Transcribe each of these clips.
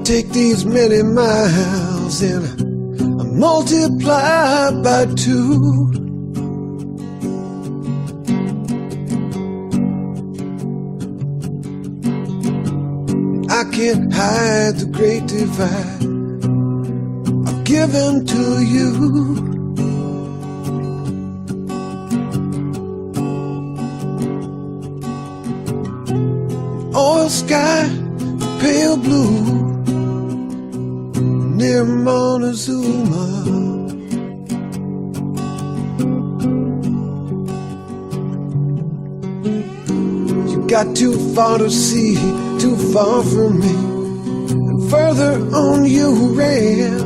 Take these many miles and I multiply by 2. I can't hide the great divide I've given to you. Oil sky, pale blue near Montezuma. You got too far to see, too far from me, and further on you ran.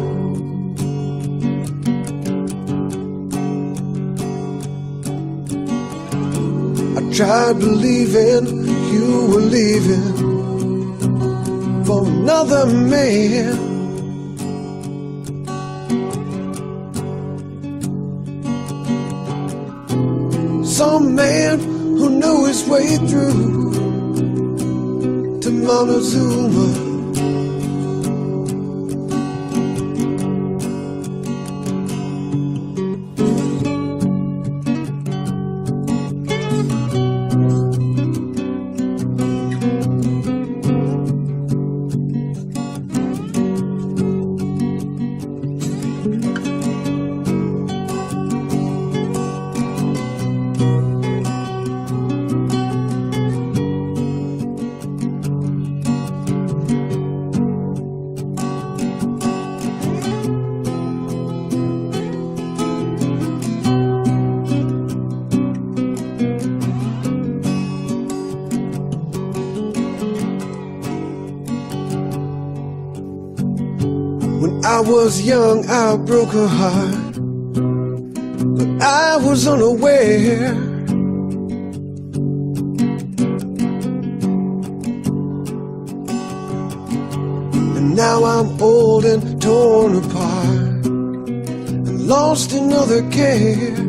I tried believing you were leaving for another man. Some man who knew his way through to Montezuma. When I was young, I broke her heart, but I was unaware. And now I'm old and torn apart and lost in other care.